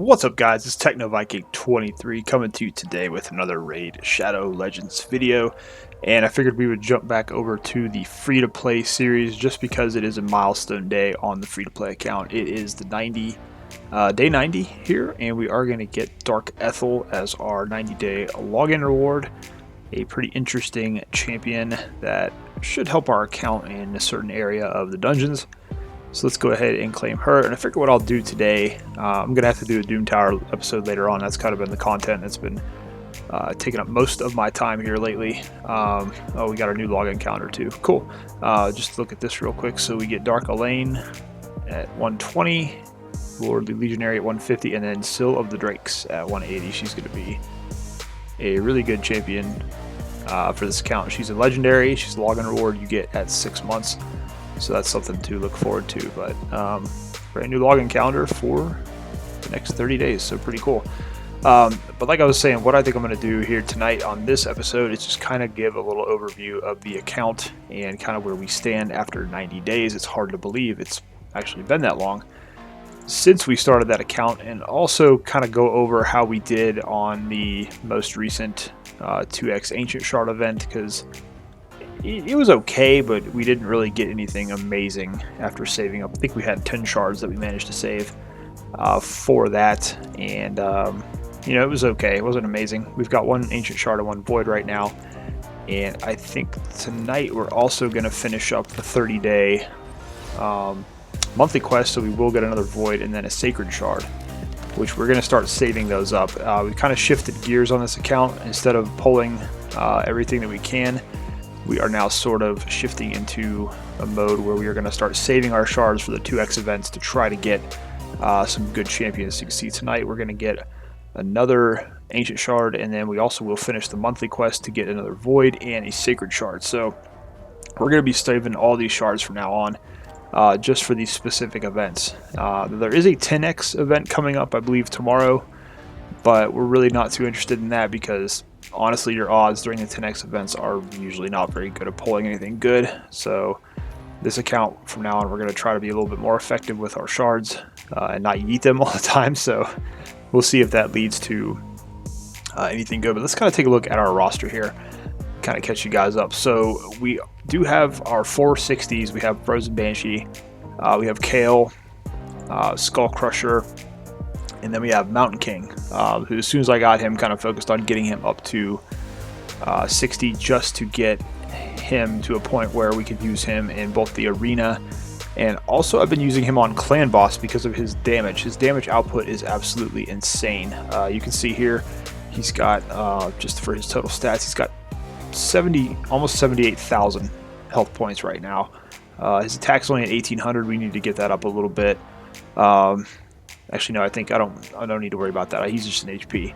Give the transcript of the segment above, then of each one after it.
What's up guys, it's TechnoViking23 coming to you today with another Raid Shadow Legends video, and I figured we would jump back over to the free-to-play series just because it is a milestone day on the free-to-play account. It is the day 90 here, and we are going to get Dark Athel as our 90-day login reward, a pretty interesting champion that should help our account in a certain area of the dungeons. So let's go ahead and claim her, and I figure what I'll do today, I'm going to have to do a Doom Tower episode later on. That's kind of been the content that's been taking up most of my time here lately. Oh, we got our new login counter too. Cool. Just look at this real quick. So we get Dark Elaine at 120, Lordly Legionary at 150, and then Sill of the Drakes at 180. She's going to be a really good champion for this account. She's a legendary. She's a login reward you get at 6 months. So that's something to look forward to, but brand new login calendar for the next 30 days, so pretty cool. But like I was saying, what I think I'm going to do here tonight on this episode is just kind of give a little overview of the account and kind of where we stand after 90 days. It's hard to believe it's actually been that long since we started that account, and also kind of go over how we did on the most recent 2x Ancient Shard event, because it was okay, but we didn't really get anything amazing after saving up. I think we had 10 shards that we managed to save for that, and you know, it was okay. It wasn't amazing. We've got one ancient shard and one void right now, and I think tonight we're also going to finish up the 30-day monthly quest, so we will get another void and then a sacred shard, which we're going to start saving those up. We kind of shifted gears on this account. Instead of pulling everything that we can, we are now sort of shifting into a mode where we are going to start saving our shards for the 2x events to try to get some good champions. So you can see tonight we're going to get another ancient shard, and then we also will finish the monthly quest to get another void and a sacred shard. So we're going to be saving all these shards from now on just for these specific events. There is a 10x event coming up, I believe, tomorrow, but we're really not too interested in that because honestly, your odds during the 10x events are usually not very good at pulling anything good. So this account from now on, we're going to try to be a little bit more effective with our shards and not yeet them all the time. So we'll see if that leads to anything good. But let's kind of take a look at our roster here, kind of catch you guys up. So we do have our 460s. We have Frozen Banshee, we have Kale, Skull Crusher, and then we have Mountain King, who as soon as I got him, kind of focused on getting him up to 60 just to get him to a point where we could use him in both the arena, and also I've been using him on Clan Boss because of his damage. His damage output is absolutely insane. You can see here he's got, just for his total stats, he's got almost 78,000 health points right now. His attack's only at 1,800. We need to get that up a little bit. Actually, no, I think I don't need to worry about that. He's just an HP.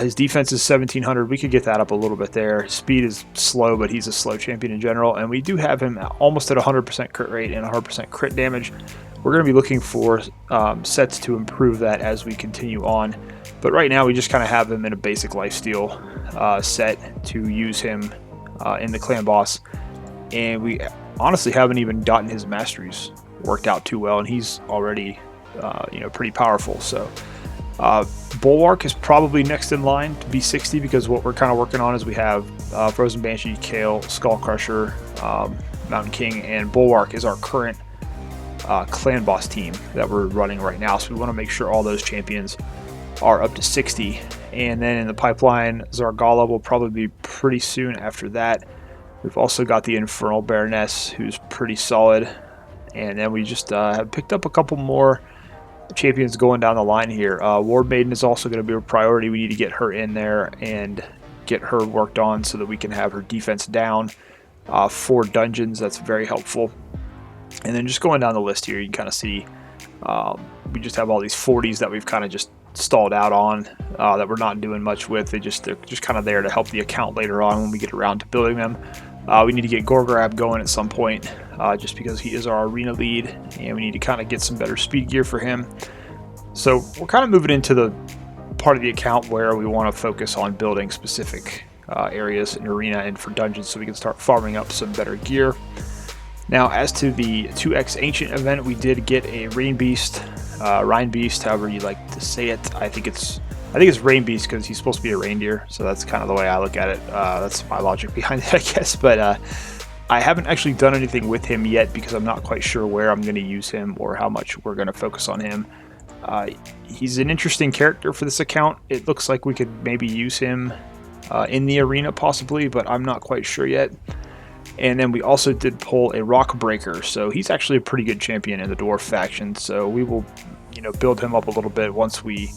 His defense is 1,700. We could get that up a little bit there. His speed is slow, but he's a slow champion in general. And we do have him almost at 100% crit rate and 100% crit damage. We're going to be looking for sets to improve that as we continue on. But right now, we just kind of have him in a basic lifesteal set to use him in the Clan Boss. And we honestly haven't even gotten his masteries worked out too well, and he's already pretty powerful. So Bulwark is probably next in line to be 60, because what we're kind of working on is we have Frozen Banshee, Kale, Skull Crusher, Mountain King, and Bulwark is our current Clan Boss team that we're running right now. So we want to make sure all those champions are up to 60, and then in the pipeline, Zargala will probably be pretty soon after that. We've also got the Infernal Baroness, who's pretty solid, and then we just have picked up a couple more champions going down the line here. Ward Maiden is also going to be a priority. We need to get her in there and get her worked on so that we can have her defense down for dungeons. That's very helpful. And then just going down the list here, you can kind of see we just have all these 40s that we've kind of just stalled out on that we're not doing much with. They're just kind of there to help the account later on when we get around to building them. We need to get Gorgrab going at some point, just because he is our arena lead, and we need to kind of get some better speed gear for him. So we're kind of moving into the part of the account where we want to focus on building specific areas in arena and for dungeons, so we can start farming up some better gear. Now, as to the 2X Ancient event, we did get a Rain Beast, Rhine Beast, however you like to say it. I think it's Rain Beast because he's supposed to be a reindeer, so that's kind of the way I look at it. That's my logic behind it, I guess. But I haven't actually done anything with him yet because I'm not quite sure where I'm going to use him or how much we're going to focus on him. He's an interesting character for this account. It looks like we could maybe use him in the arena possibly, but I'm not quite sure yet. And then we also did pull a Rock Breaker, so he's actually a pretty good champion in the Dwarf faction. So we will, build him up a little bit once we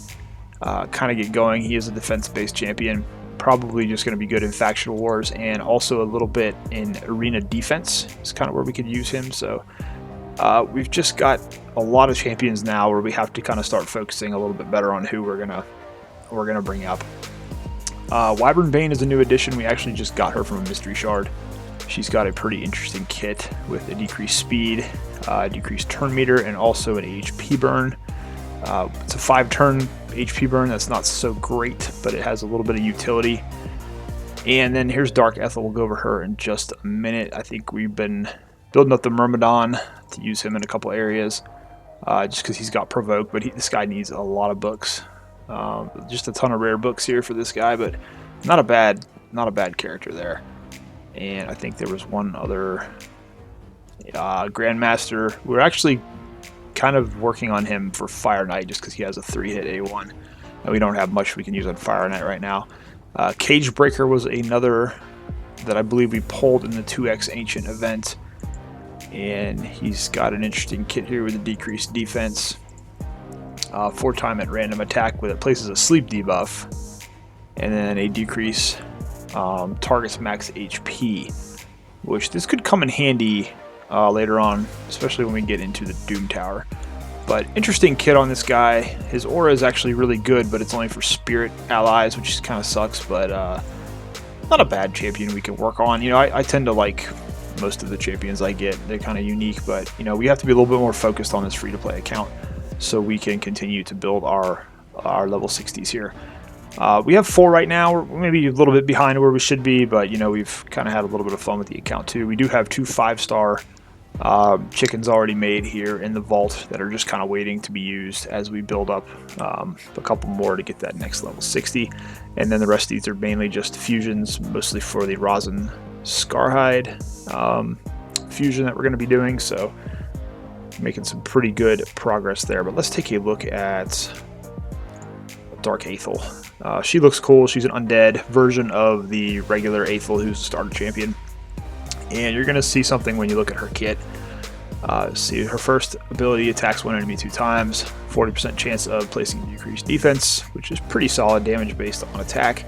kind of get going. He is a defense-based champion, probably just going to be good in faction wars and also a little bit in arena defense. Is kind of where we could use him. So we've just got a lot of champions now where we have to kind of start focusing a little bit better on who we're gonna bring up. Wyvern Bane is a new addition. We actually just got her from a mystery shard. She's got a pretty interesting kit with a decreased speed, decreased turn meter, and also an HP burn. It's a 5-turn HP burn. That's not so great, but it has a little bit of utility. And then here's Dark Athel. We'll go over her in just a minute. I think we've been building up the Myrmidon to use him in a couple areas, just because he's got Provoke, but this guy needs a lot of books. Just a ton of rare books here for this guy, but not a bad character there. And I think there was one other Grandmaster. We're actually kind of working on him for Fire Knight just because he has a 3-hit A1. And we don't have much we can use on Fire Knight right now. Cage Breaker was another that I believe we pulled in the 2X Ancient event. And he's got an interesting kit here with a decreased defense. 4-time at random attack with it places a sleep debuff. And then a decrease targets max HP, which this could come in handy later on, especially when we get into the Doom Tower. But interesting kit on this guy. His aura is actually really good, but it's only for spirit allies, which kind of sucks, but not a bad champion we can work on. I tend to like most of the champions I get. They're kind of unique, but we have to be a little bit more focused on this free-to-play account so we can continue to build our level 60s here. We have 4 right now. We're maybe a little bit behind where we should be, but we've kind of had a little bit of fun with the account too. We do have 2 5-star chickens already made here in the vault that are just kind of waiting to be used as we build up a couple more to get that next level 60. And then the rest of these are mainly just fusions, mostly for the Rosin Scarhide fusion that we're going to be doing. So making some pretty good progress there. But let's take a look at Dark Athel. She looks cool. She's an undead version of the regular Athel who's a starter champion. And you're going to see something when you look at her kit. See, her first ability attacks one enemy 2 times, 40% chance of placing decreased defense, which is pretty solid damage based on attack.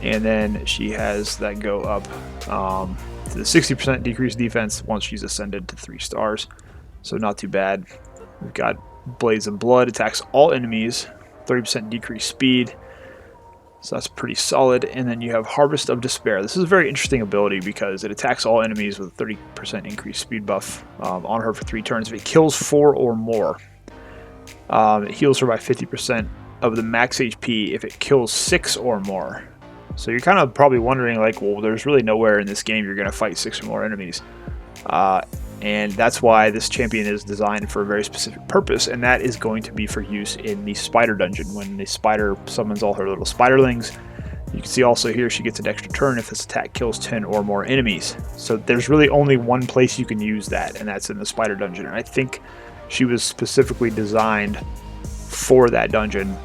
And then she has that go up to the 60% decreased defense once she's ascended to 3 stars. So not too bad. We've got Blades of Blood, attacks all enemies, 30% decreased speed. So that's pretty solid. And then you have Harvest of Despair. This is a very interesting ability because it attacks all enemies with a 30% increased speed buff on her for 3 turns. If it kills 4 or more, it heals her by 50% of the max HP if it kills 6 or more. So you're kind of probably wondering, like, well, there's really nowhere in this game you're going to fight 6 or more enemies. And that's why this champion is designed for a very specific purpose, and that is going to be for use in the spider dungeon when the spider summons all her little spiderlings. You can see also here she gets an extra turn if this attack kills 10 or more enemies. So there's really only one place you can use that, and that's in the spider dungeon. And I think she was specifically designed for that dungeon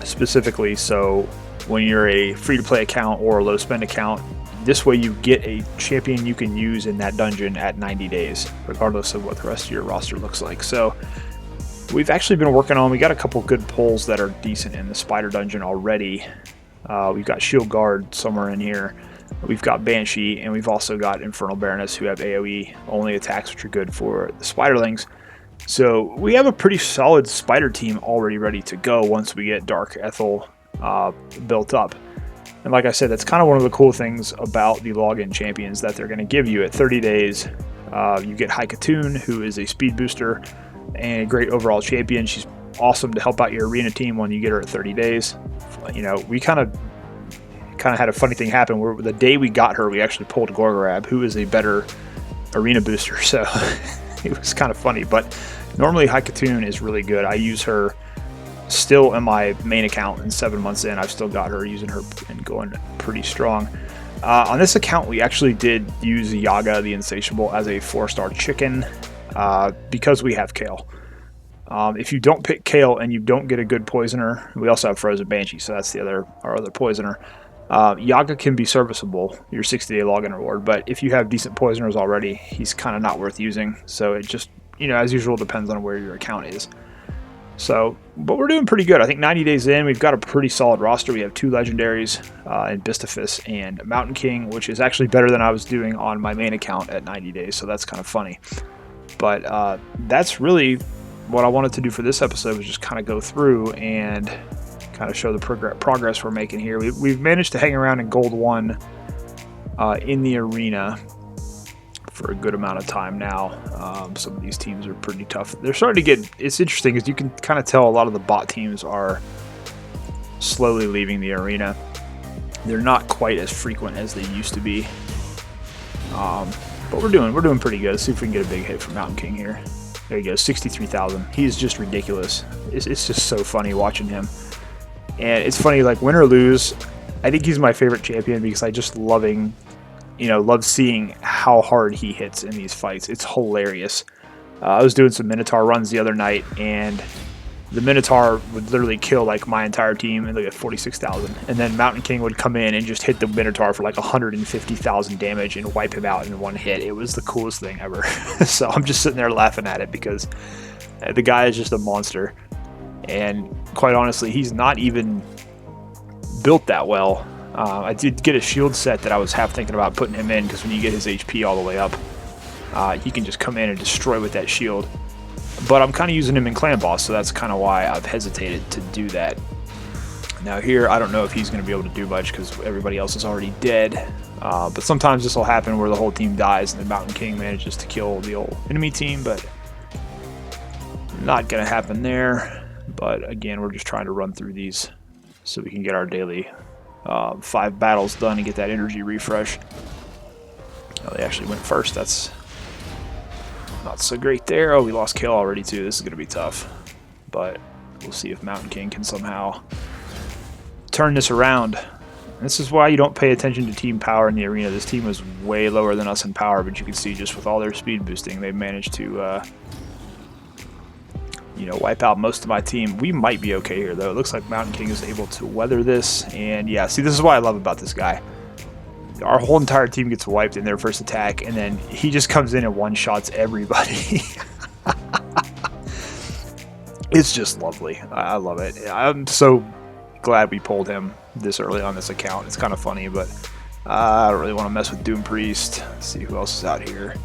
specifically, so when you're a free-to-play account or a low-spend account, this way you get a champion you can use in that dungeon at 90 days, regardless of what the rest of your roster looks like. So we've actually been working on, we got a couple good pulls that are decent in the spider dungeon already. We've got Shield Guard somewhere in here. We've got Banshee, and we've also got Infernal Baroness who have AoE only attacks, which are good for the spiderlings. So we have a pretty solid spider team already ready to go once we get Dark Athel built up. And like I said, that's kind of one of the cool things about the login champions that they're going to give you at 30 days. You get Haikatoon, who is a speed booster and a great overall champion. She's awesome to help out your arena team when you get her at 30 days. We kind of had a funny thing happen where the day we got her, we actually pulled Gorgorab, who is a better arena booster, so it was kind of funny. But normally Haikatoon is really good. I use her still in my main account, and 7 months in, I've still got her, using her and going pretty strong. On this account, we actually did use Yaga the Insatiable as a 4-star chicken because we have Kale. If you don't pick Kale and you don't get a good poisoner, we also have Frozen Banshee, so that's our other poisoner. Yaga can be serviceable, your 60-day login reward, but if you have decent poisoners already, he's kind of not worth using. So it just, as usual, depends on where your account is. So, but we're doing pretty good. I think 90 days in, we've got a pretty solid roster. We have 2 legendaries in Bistafus and Mountain King, which is actually better than I was doing on my main account at 90 days, so that's kind of funny. But that's really what I wanted to do for this episode, was just kind of go through and kind of show the progress we're making here. We've managed to hang around in Gold 1 in the arena for a good amount of time now. Some of these teams are pretty tough. They're starting to get, it's interesting, is you can kind of tell a lot of the bot teams are slowly leaving the arena. They're not quite as frequent as they used to be. But we're doing pretty good. Let's see if we can get a big hit from Mountain King here. There you go, 63,000. He's just ridiculous. It's just so funny watching him. And it's funny, like, win or lose, I think he's my favorite champion because I just love seeing how hard he hits in these fights. It's hilarious. I was doing some Minotaur runs the other night, and the Minotaur would literally kill like my entire team and look at 46,000. And then Mountain King would come in and just hit the Minotaur for like 150,000 damage and wipe him out in one hit. It was the coolest thing ever. So I'm just sitting there laughing at it because the guy is just a monster. And quite honestly, he's not even built that well. I did get a shield set that I was half thinking about putting him in, because when you get his HP all the way up, he can just come in and destroy with that shield. But I'm kind of using him in Clan Boss, so that's kind of why I've hesitated to do that. Now here, I don't know if he's going to be able to do much because everybody else is already dead. But sometimes this will happen where the whole team dies and the Mountain King manages to kill the old enemy team, but not going to happen there. But again, we're just trying to run through these so we can get our daily 5 battles done and get that energy refresh. Oh, they actually went first. That's not so great there. Oh, we lost Kale already too. This is going to be tough. But we'll see if Mountain King can somehow turn this around. This is why you don't pay attention to team power in the arena. This team was way lower than us in power, but you can see just with all their speed boosting, they've managed to wipe out most of my team. We might be okay here, though. It looks like Mountain King is able to weather this. And yeah, see, this is what I love about this guy. Our whole entire team gets wiped in their first attack, and then he just comes in and one-shots everybody. It's just lovely. I love it. I'm so glad we pulled him this early on this account. It's kind of funny, but I don't really want to mess with Doom Priest. Let's see who else is out here.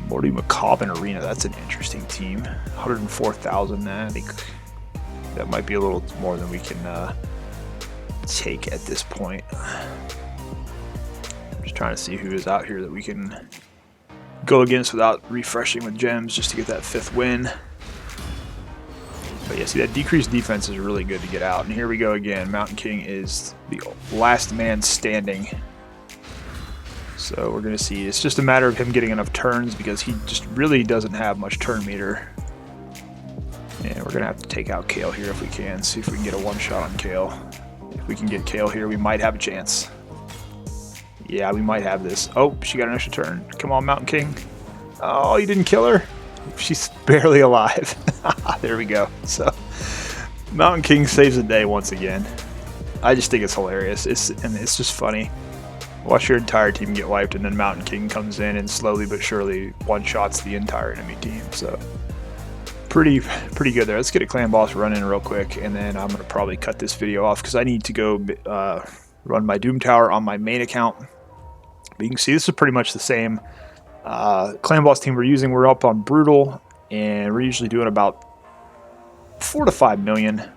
Morty Macabre Arena, that's an interesting team. 104,000. I think that might be a little more than we can take at this point. I'm just trying to see who is out here that we can go against without refreshing with gems just to get that 5th win. But yeah, see, that decreased defense is really good to get out. And here we go again. Mountain King is the last man standing. So we're going to see. It's just a matter of him getting enough turns because he just really doesn't have much turn meter. And we're going to have to take out Kale here if we can. See if we can get a one-shot on Kale. If we can get Kale here, we might have a chance. Yeah, we might have this. Oh, she got an extra turn. Come on, Mountain King. Oh, you didn't kill her? She's barely alive. There we go. So Mountain King saves the day once again. I just think it's hilarious. It's just funny. Watch your entire team get wiped, and then Mountain King comes in and slowly but surely one-shots the entire enemy team. So pretty good there. Let's get a clan boss run in real quick, and then I'm going to probably cut this video off because I need to go run my Doom Tower on my main account. But you can see this is pretty much the same clan boss team we're using. We're up on Brutal, and we're usually doing about 4 to 5 million.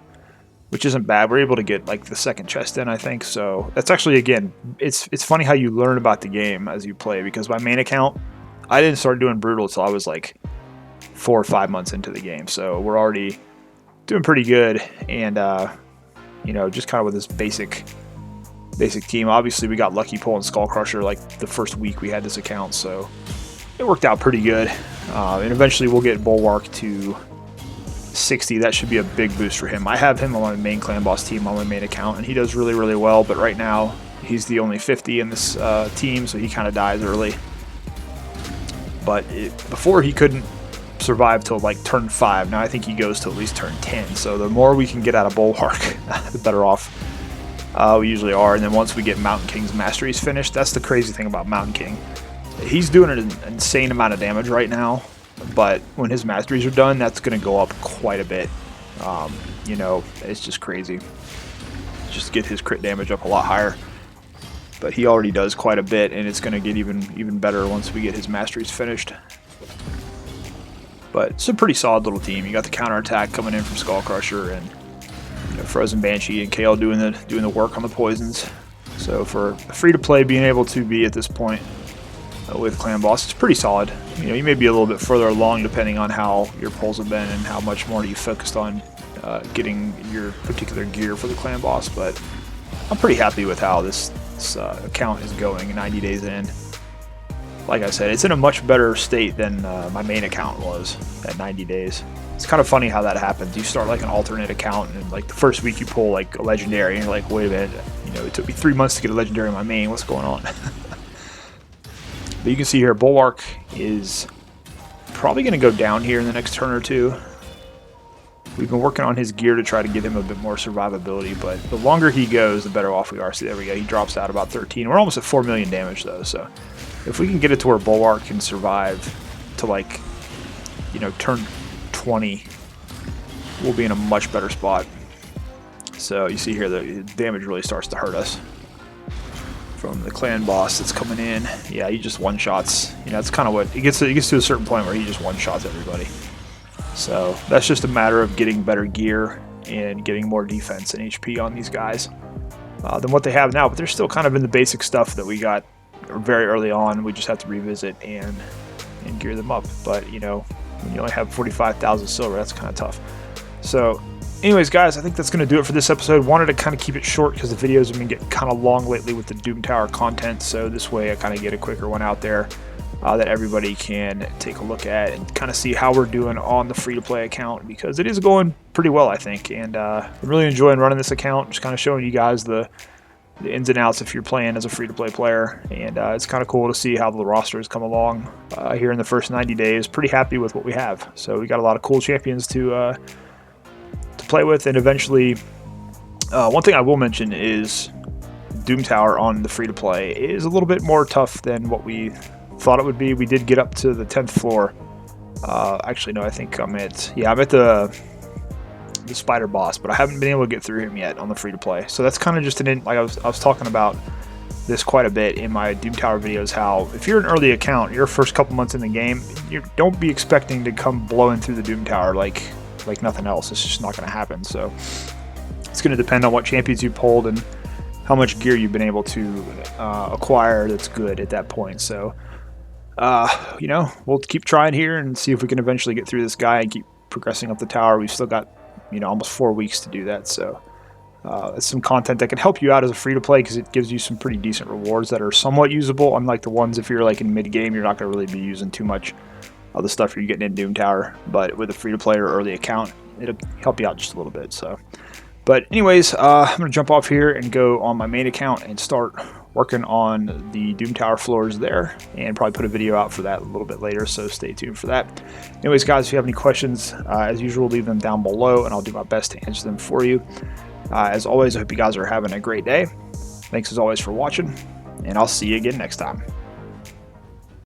Which isn't bad. We're able to get like the second chest in, I think. So that's actually, again, it's funny how you learn about the game as you play, because my main account, I didn't start doing Brutal until I was like 4 or 5 months into the game. So we're already doing pretty good, and just kind of with this basic team. Obviously, we got lucky pulling Skull Crusher like the first week we had this account, so it worked out pretty good. And eventually we'll get Bulwark to 60. That should be a big boost for him. I have him on my main clan boss team on my main account, and he does really, really well, but right now he's the only 50 in this team, so he kind of dies early. But before he couldn't survive till like turn 5. Now I think he goes to at least turn 10, so the more we can get out of Bulwark, the better off we usually are. And then once we get Mountain King's masteries finished, that's the crazy thing about Mountain King. He's doing an insane amount of damage right now, but when his masteries are done, that's going to go up quite a bit. You know, it's just crazy. Just get his crit damage up a lot higher. But he already does quite a bit, and it's going to get even better once we get his masteries finished. But it's a pretty solid little team. You got the counterattack coming in from Skullcrusher, and you know, Frozen Banshee and KL doing the work on the poisons. So for free to play, being able to be at this point with Clan Boss, it's pretty solid. You know, you may be a little bit further along depending on how your pulls have been and how much more you focused on getting your particular gear for the Clan Boss. But I'm pretty happy with how this account is going 90 days in. Like I said, it's in a much better state than my main account was at 90 days. It's kind of funny how that happens. You start like an alternate account, and like the first week you pull like a legendary, and you're like, wait a minute, you know, it took me 3 months to get a legendary in my main. What's going on? But you can see here, Bulwark is probably going to go down here in the next turn or two. We've been working on his gear to try to give him a bit more survivability, but the longer he goes, the better off we are. See, there we go. He drops out about 13. We're almost at 4 million damage, though, so if we can get it to where Bulwark can survive to, like, you know, turn 20, we'll be in a much better spot. So you see here, the damage really starts to hurt us from the clan boss that's coming in. Yeah, he just one-shots. You know, it's kind of what it gets to a certain point where he just one-shots everybody. So that's just a matter of getting better gear and getting more defense and HP on these guys than what they have now. But they're still kind of in the basic stuff that we got very early on. We just have to revisit and gear them up. But, you know, when you only have 45,000 silver, that's kind of tough. So anyways, guys, I think that's going to do it for this episode. Wanted to kind of keep it short because the videos have been getting kind of long lately with the Doom Tower content. So this way I kind of get a quicker one out there that everybody can take a look at and kind of see how we're doing on the free-to-play account, because it is going pretty well, I think. And I'm really enjoying running this account, just kind of showing you guys the ins and outs if you're playing as a free-to-play player. And it's kind of cool to see how the roster has come along here in the first 90 days. Pretty happy with what we have. So we got a lot of cool champions to play with, and eventually one thing I will mention is Doom Tower on the free-to-play is a little bit more tough than what we thought it would be. We did get up to the 10th floor. Actually, no, I think I'm at the spider boss, but I haven't been able to get through him yet on the free-to-play. So that's kind of just like I was talking about this quite a bit in my Doom Tower videos, how if you're an early account, your first couple months in the game, you don't be expecting to come blowing through the Doom Tower like nothing else. It's just not going to happen. So it's going to depend on what champions you pulled and how much gear you've been able to acquire that's good at that point. So you know, we'll keep trying here and see if we can eventually get through this guy and keep progressing up the tower. We've still got, you know, almost 4 weeks to do that. So it's some content that can help you out as a free-to-play, because it gives you some pretty decent rewards that are somewhat usable, unlike the ones if you're like in mid-game, you're not going to really be using too much of the stuff you're getting in Doom Tower. But with a free-to-play or early account, it'll help you out just a little bit. So, but anyways, I'm going to jump off here and go on my main account and start working on the Doom Tower floors there, and probably put a video out for that a little bit later, so stay tuned for that. Anyways, guys, if you have any questions, as usual, leave them down below and I'll do my best to answer them for you. As always, I hope you guys are having a great day. Thanks as always for watching, and I'll see you again next time.